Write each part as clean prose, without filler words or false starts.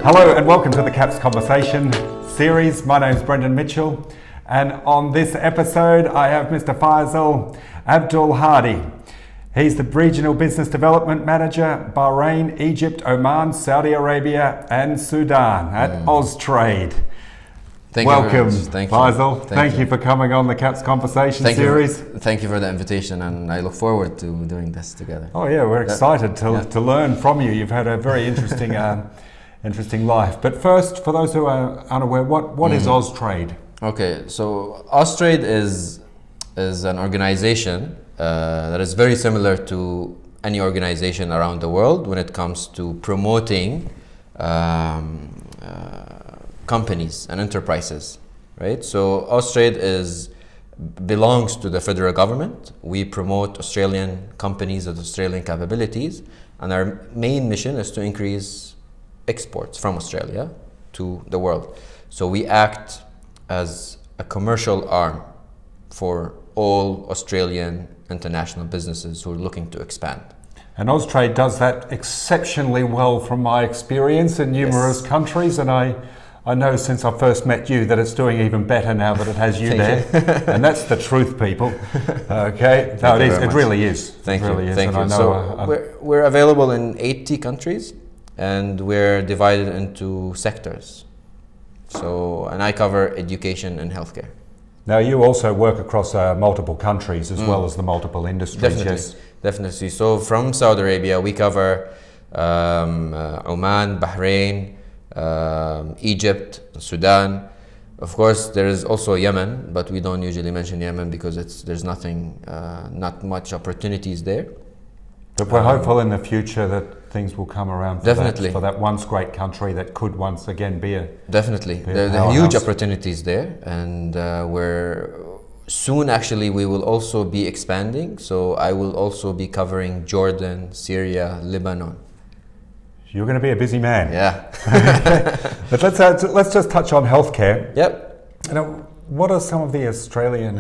Hello and welcome to the CAPS Conversation series. My name is Brendan Mitchell, and on this episode I have Mr. Faisal Abdulhadi. He's the Regional Business Development Manager, Bahrain, Egypt, Oman, Saudi Arabia and Sudan at Austrade. Welcome, Faisal. Thank you for coming on the CAPS Conversation series. Thank you for the invitation, and I look forward to doing this together. Oh yeah, we're excited to learn from you. You've had a very interesting interesting life. But first, for those who are unaware, what is Austrade? Okay, so Austrade is an organization that is very similar to any organization around the world when it comes to promoting companies and enterprises, right? So Austrade belongs to the federal government. We promote Australian companies with Australian capabilities, and our main mission is to increase exports from Australia to the world. So we act as a commercial arm for all Australian international businesses who are looking to expand. And Austrade does that exceptionally well from my experience in numerous countries, and I know since I first met you that it's doing even better now that it has you there. And that's the truth, people. Okay, no, it really is. Thank you. So we're available in 80 countries, and we're divided into sectors. So, and I cover education and healthcare. Now you also work across multiple countries as well as the multiple industries. Definitely. So from Saudi Arabia, we cover Oman, Bahrain, Egypt, Sudan. Of course, there is also Yemen, but we don't usually mention Yemen because there's not much opportunities there. But we're hopeful in the future that things will come around for that once great country that could once again be a there are huge opportunities there, and soon actually we will also be expanding. So I will also be covering Jordan, Syria, Lebanon. You're going to be a busy man. Yeah. But let's just touch on healthcare. Yep. Now, what are some of the Australian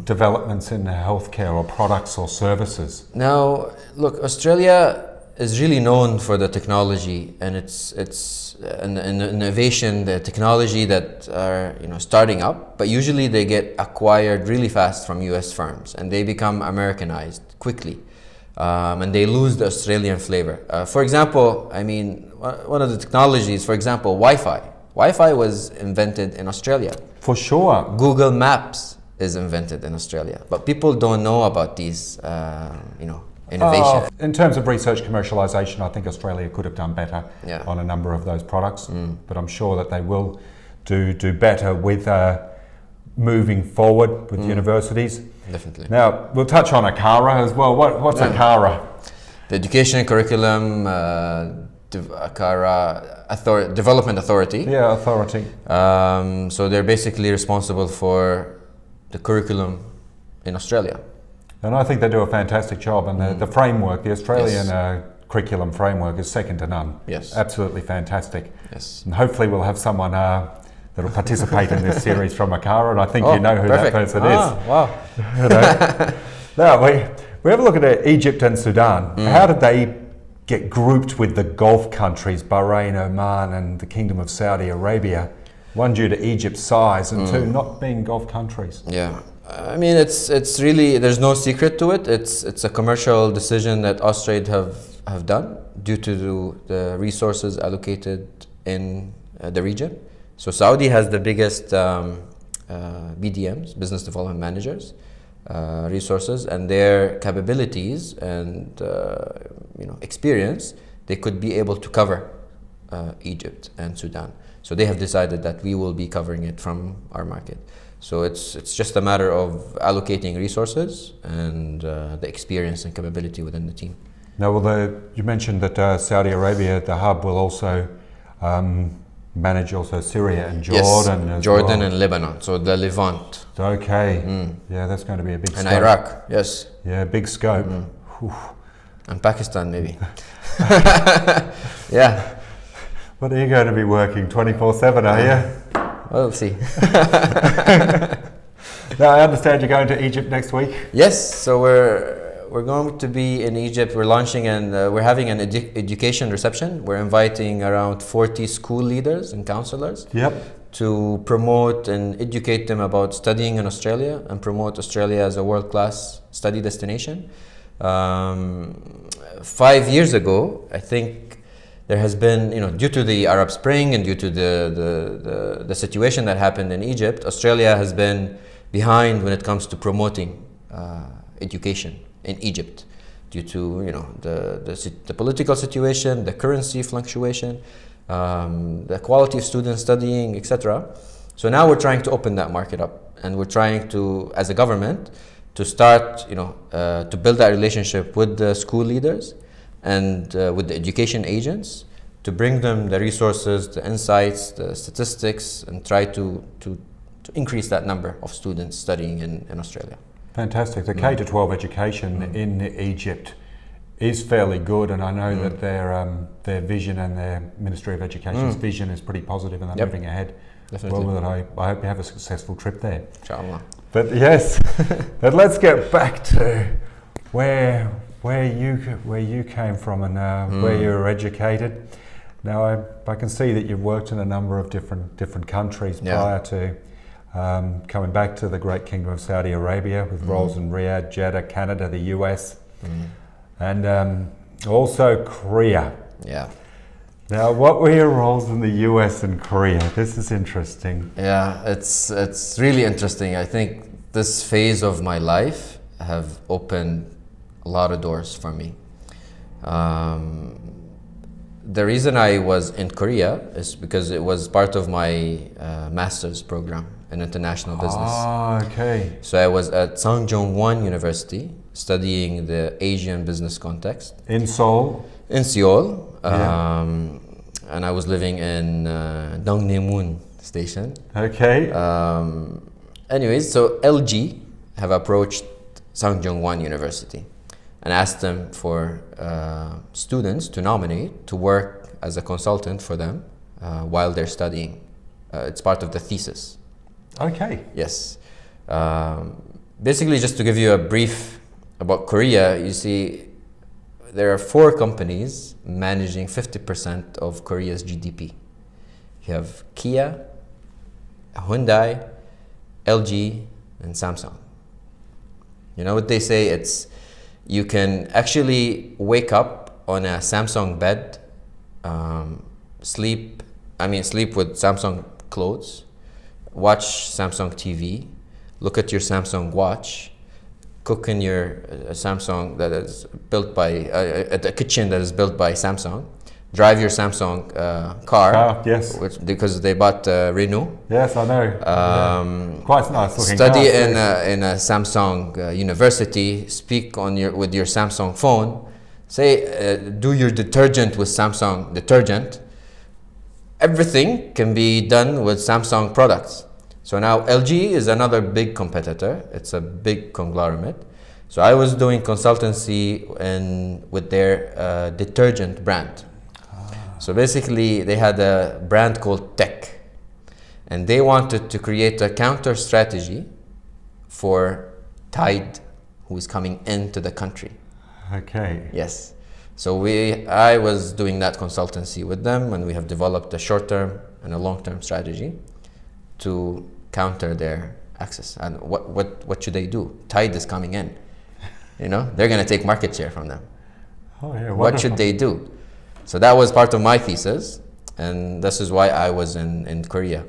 developments in healthcare or products or services? Now, look, Australia is really known for the technology and it's an innovation, the technology that are starting up, but usually they get acquired really fast from US firms and they become Americanized quickly. And they lose the Australian flavor. For example, one of the technologies, for example, Wi-Fi. Wi-Fi was invented in Australia. For sure. Google Maps is invented in Australia, but people don't know about these, innovations. In terms of research commercialization, I think Australia could have done better on a number of those products, but I'm sure that they will do better with moving forward with universities. Definitely. Now, we'll touch on ACARA as well. What's ACARA? The Education Curriculum ACARA Development Authority. Yeah, authority. So they're basically responsible for the curriculum in Australia. And I think they do a fantastic job. And the framework, the Australian curriculum framework is second to none. Yes. Absolutely fantastic. Yes. And hopefully we'll have someone that will participate in this series from ACARA, and I think you know who that person is. Wow. Now, we have a look at Egypt and Sudan. How did they get grouped with the Gulf countries, Bahrain, Oman, and the Kingdom of Saudi Arabia? One, due to Egypt's size, and two, not being Gulf countries. Yeah. It's really, there's no secret to it. It's a commercial decision that Austrade have done due to the resources allocated in the region. So Saudi has the biggest BDMs, business development managers, resources, and their capabilities and experience. They could be able to cover Egypt and Sudan. So they have decided that we will be covering it from our market. So it's just a matter of allocating resources and the experience and capability within the team. Now, you mentioned that Saudi Arabia, the hub, will also manage also Syria and Jordan. Yes, Jordan and Lebanon, so the Levant. Okay, yeah, that's going to be a big scope. And Iraq, yes. Yeah, big scope. And Pakistan, maybe. Yeah. What are you going to be working 24/7, are you? We'll see. Now, I understand you're going to Egypt next week. Yes, so we're going to be in Egypt. We're launching and we're having an education reception. We're inviting around 40 school leaders and counselors. Yep. To promote and educate them about studying in Australia and promote Australia as a world-class study destination. 5 years ago, I think there has been, due to the Arab Spring and due to the situation that happened in Egypt, Australia has been behind when it comes to promoting education in Egypt due to, the political situation, the currency fluctuation, the quality of students studying, etc. So now we're trying to open that market up, and we're trying to, as a government, to start, to build that relationship with the school leaders and with the education agents to bring them the resources, the insights, the statistics, and try to increase that number of students studying in Australia. Fantastic. The K-12 education in Egypt is fairly good, and I know that their vision and their Ministry of Education's vision is pretty positive, and they're moving ahead. Definitely. Well with it. I hope you have a successful trip there. Inshallah. But yes, but let's get back to where you came from and where you were educated. Now I can see that you've worked in a number of different countries prior to coming back to the Great Kingdom of Saudi Arabia with roles in Riyadh, Jeddah, Canada, the US. And also Korea. Yeah. Now, what were your roles in the US and Korea? This is interesting. Yeah, it's really interesting. I think this phase of my life have opened a lot of doors for me. The reason I was in Korea is because it was part of my master's program in international business. Ah, okay. So I was at Sangjeong-won University studying the Asian business context. In Seoul? In Seoul. And I was living in Dongnaemun station. Okay. Anyways, so LG have approached Sangjeong-won University and asked them for students to nominate to work as a consultant for them while they're studying. It's part of the thesis. Okay. Yes. Basically, just to give you a brief about Korea, you see, there are 4 companies managing 50% of Korea's GDP. You have Kia, Hyundai, LG, and Samsung. You know what they say? It's you can actually wake up on a Samsung bed, sleep with Samsung clothes, watch Samsung TV, look at your Samsung watch, cook in your Samsung that is built by at a kitchen that is built by Samsung, drive your Samsung car, yes, because they bought Renault. Yes, I know. Quite nice looking. Study car, in a Samsung university. Speak with your Samsung phone. Say do your detergent with Samsung detergent. Everything can be done with Samsung products. So now LG is another big competitor. It's a big conglomerate. So I was doing consultancy with their detergent brand. So basically they had a brand called Tech, and they wanted to create a counter strategy for Tide, who is coming into the country. Okay. Yes. So I was doing that consultancy with them, and we have developed a short-term and a long-term strategy to counter their access. And what should they do? Tide is coming in. They're going to take market share from them. Oh yeah. What should they do? So that was part of my thesis, and this is why I was in Korea.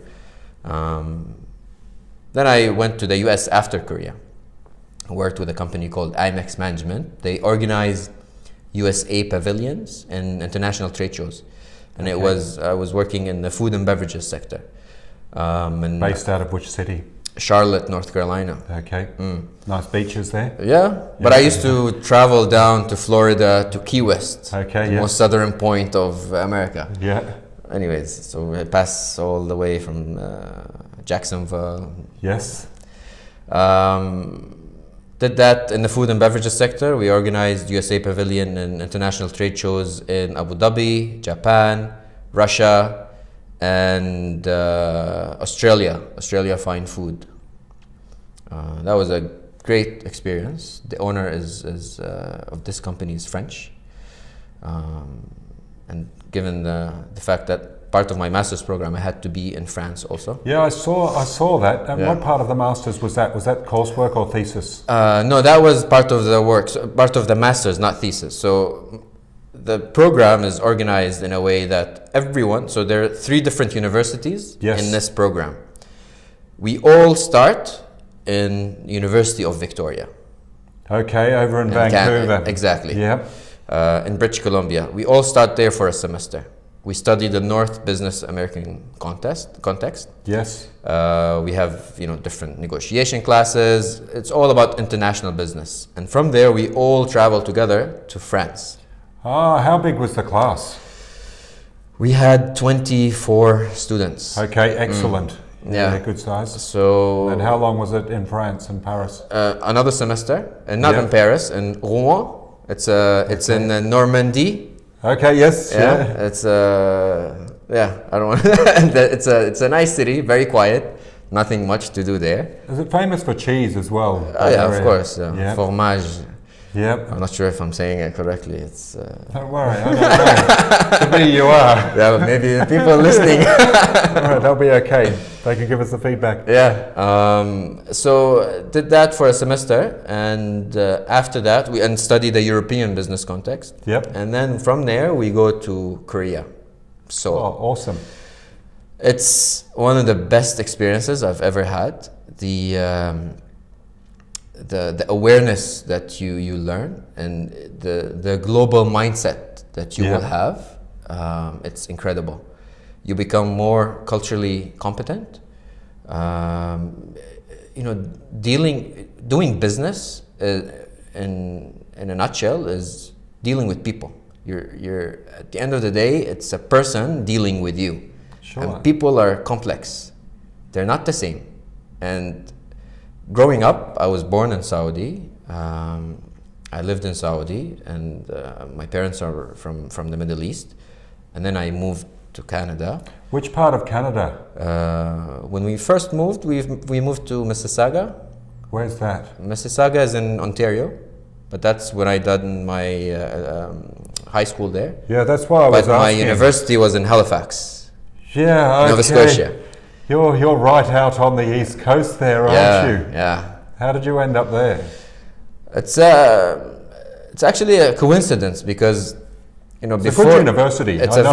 Then I went to the US after Korea. I worked with a company called IMEX Management. They organized USA pavilions and international trade shows. And I was working in the food and beverages sector. Based out of which city? Charlotte, North Carolina. Okay. Nice beaches there. Yeah, but I used to travel down to Florida, to Key West, the most southern point of America. Yeah. Anyways, so I passed all the way from Jacksonville. Yes. Did that in the food and beverages sector. We organized USA Pavilion and international trade shows in Abu Dhabi, Japan, Russia, and Australia Fine Food. That was a great experience. The owner is of this company is French, and given the fact that part of my master's program I had to be in France also. Yeah, I saw that. And Yeah. what part of the master's was that? Was that coursework or thesis? No, that was part of the work, so part of the master's, not thesis. So the program is organized in a way that everyone, so there are 3 different universities Yes. in this program. We all start in University of Victoria. Okay, over in Canada. Vancouver. Exactly. Yeah. In British Columbia. We all start there for a semester. We study the North Business American context. Yes. We have, different negotiation classes. It's all about international business. And from there, we all travel together to France. How big was the class? We had 24 students. Okay, excellent. Yeah. Good size. So, And how long was it in France and Paris? another semester, and not Yeah. in Paris, in Rouen. It's in Normandy. Okay, yes. Yeah, it's I don't want. It's a nice city, very quiet, nothing much to do there. Is it famous for cheese as well? Yeah, of course. Yeah. Fromage. Yep. I'm not sure if I'm saying it correctly. It's Don't worry, I don't know. To me, you are. yeah, but maybe the people listening. All right, they'll be okay. They can give us the feedback. Yeah. So did that for a semester, and after that we studied the European business context. Yep. And then from there we go to Korea. So Awesome. it's one of the best experiences I've ever had. The awareness that you learn and the global mindset that you Yeah. will have, it's incredible. You become more culturally competent. Doing business in a nutshell is dealing with people. You're at the end of the day, it's a person dealing with you. Sure. And people are complex. They're not the same. And growing up, I was born in Saudi. I lived in Saudi, and my parents are from the Middle East. And then I moved to Canada. Which part of Canada? When we first moved, we moved to Mississauga. Where's that? Mississauga is in Ontario, but that's when I done my high school there. Yeah, that's why I was But my asking. university was in Halifax, Yeah, okay. Nova Scotia. You're right out on the east coast there, aren't you? Yeah. How did you end up there? It's actually a coincidence because It's a before good university. it's I a know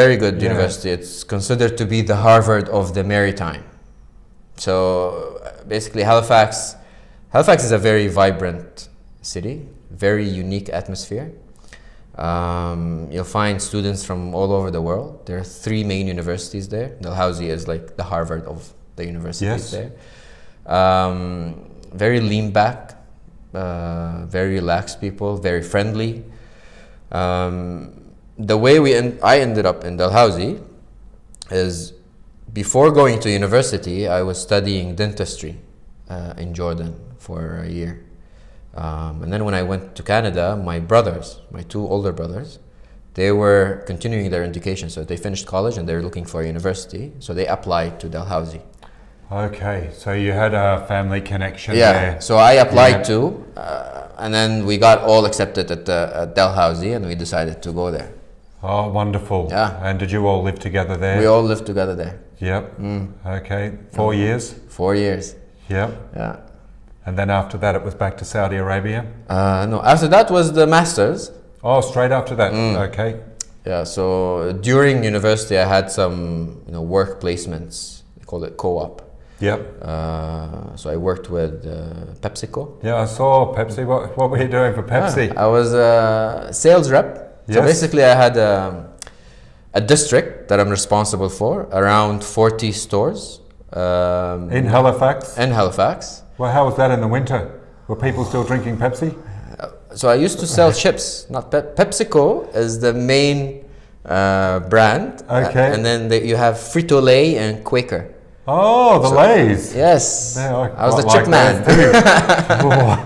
very good Yeah. university. It's considered to be the Harvard of the maritime. So basically, Halifax is a very vibrant city, very unique atmosphere. You'll find students from all over the world. There are 3 main universities there. Dalhousie is like the Harvard of the universities Yes. there. Very lean back, very relaxed people, very friendly. The way I ended up in Dalhousie is before going to university, I was studying dentistry in Jordan for a year. And then when I went to Canada, my 2 older brothers, they were continuing their education. So they finished college and they were looking for a university. So they applied to Dalhousie. Okay, so you had a family connection Yeah, there. so I applied Yeah. to, and then we got all accepted at Dalhousie, and we decided to go there. Oh, wonderful. Yeah. And did you all live together there? We all lived together there. Yep. Okay, 4 years? 4 years. Yep. Yeah. And then after that it was back to Saudi Arabia? No, after that was the master's. Oh, straight after that? Okay. Yeah, so during university I had some work placements. They call it co-op. Yep. So I worked with PepsiCo. Yeah, I saw Pepsi. What were you doing for Pepsi? I was a sales rep. So Yes. basically I had a district that I'm responsible for, around 40 stores. In Halifax? In Halifax. Well, how was that in the winter? Were people still drinking Pepsi? So I used to sell chips, not PepsiCo is the main brand. Okay. And then you have Frito-Lay and Quaker. Oh, the Lays. Yes. Yeah, I was the quite chip like man. those too. Oh.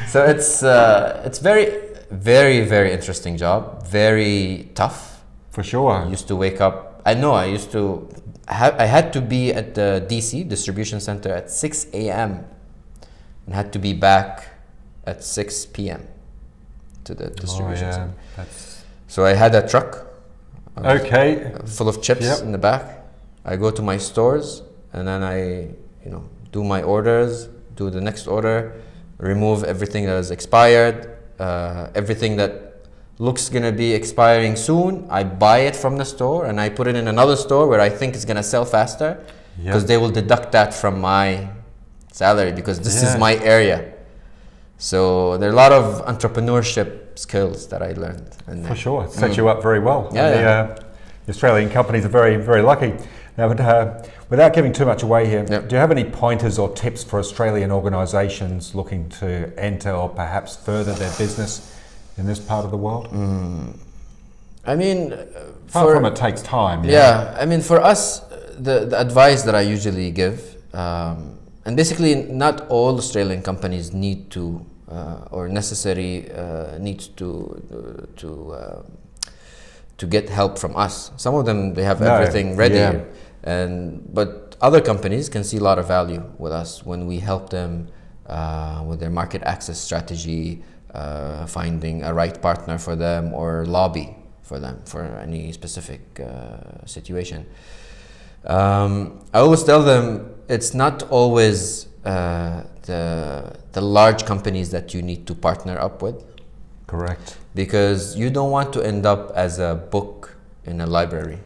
So it's very, very, very interesting job. Very tough. For sure. I used to wake up. I had to be at the DC distribution center at 6 a.m. and had to be back at 6 p.m. to the distribution center. So I had a truck full of chips in the back. I go to my stores and then I do my orders, do the next order, remove everything that is expired, everything that looks gonna be expiring soon. I buy it from the store and I put it in another store where I think it's gonna sell faster, because they will deduct that from my salary, because this is my area. So there are a lot of entrepreneurship skills that I learned. For sure, it sets you up very well. The Australian companies are very, very lucky. Now, but, without giving too much away here, do you have any pointers or tips for Australian organisations looking to enter or perhaps further their business in this part of the world? I mean, apart from it takes time. I mean, for us, the advice that I usually give, and basically not all Australian companies need to or necessary needs to get help from us. Some of them, they have everything ready, but other companies can see a lot of value with us when we help them with their market access strategy, finding a right partner for them, or lobby for them for any specific situation. I always tell them it's not always the large companies that you need to partner up with. Correct. Because you don't want to end up as a book in a library,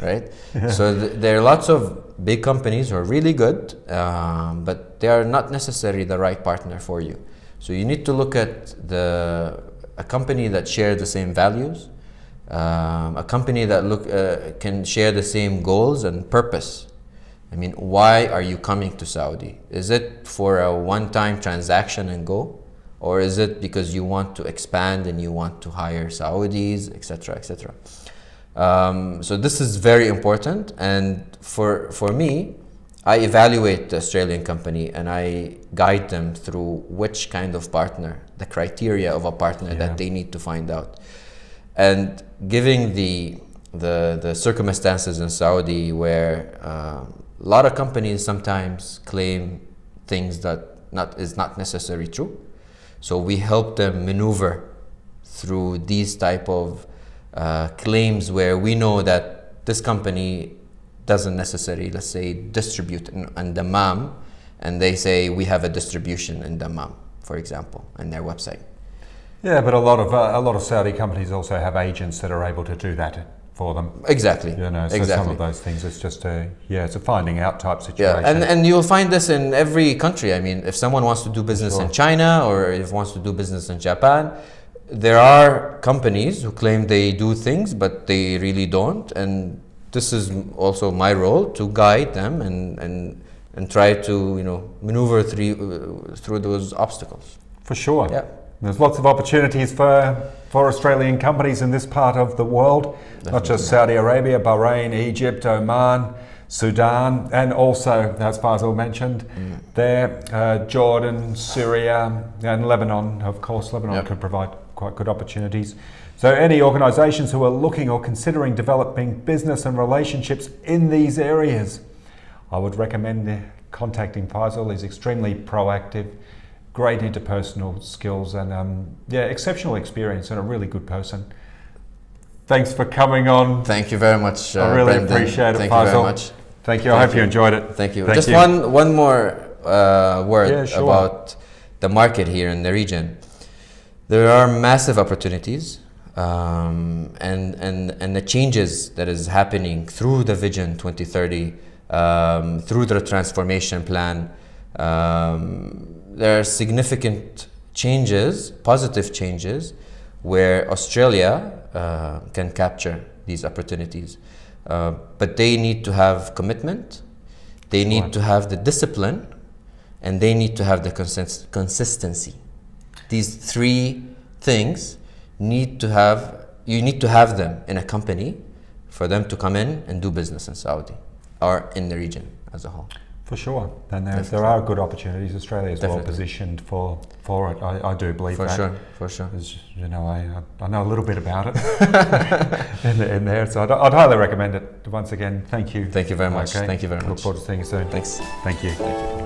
right? So there are lots of big companies who are really good, but they are not necessarily the right partner for you. So you need to look at a company that shares the same values, a company that can share the same goals and purpose. I mean, why are you coming to Saudi? Is it for a one-time transaction and go? Or is it because you want to expand and you want to hire Saudis, etc., etc.? So this is very important. And for me, I evaluate the Australian company and I guide them through which kind of partner, the criteria of a partner that they need to find out. And giving the circumstances in Saudi where a lot of companies sometimes claim things that is not necessarily true. So we help them maneuver through these type of claims where we know that this company doesn't necessarily, let's say, distribute in Dammam, and they say we have a distribution in Dammam, for example, on their website. Yeah, but a lot of Saudi companies also have agents that are able to do that for them. Exactly. So some of those things, it's just it's a finding out type situation. Yeah, and you'll find this in every country. I mean, if someone wants to do business in China or if wants to do business in Japan, there are companies who claim they do things, but they really don't. And this is also my role to guide them and try to maneuver through those obstacles. For sure. Yeah. There's lots of opportunities for Australian companies in this part of the world, not just Saudi Arabia, Bahrain, Egypt, Oman, Sudan, and also, as Faisal mentioned, Jordan, Syria, and Lebanon. Of course, Lebanon could provide quite good opportunities. So any organisations who are looking or considering developing business and relationships in these areas, I would recommend contacting Faisal. He's extremely proactive, great interpersonal skills, and exceptional experience, and a really good person. Thanks for coming on. Thank you very much, I really Brendan. appreciate it, Thank Faisal. you very much. Thank you. I hope you enjoyed it. Thank you. Just one more word about the market here in the region. There are massive opportunities, and the changes that is happening through the Vision 2030, through the transformation plan. There are significant changes, positive changes, where Australia can capture these opportunities. But they need to have commitment, they need to have the discipline, and they need to have the consistency. These three things you need to have them in a company for them to come in and do business in Saudi or in the region as a whole. For sure, and there are good opportunities. Australia is well positioned for it. I do believe that. For sure. As you know, I know a little bit about it in there, so I'd highly recommend it. Once again, thank you. Thank you very much. Okay. Thank you very much. Look forward to seeing you soon. Thanks. Thank you. Thank you.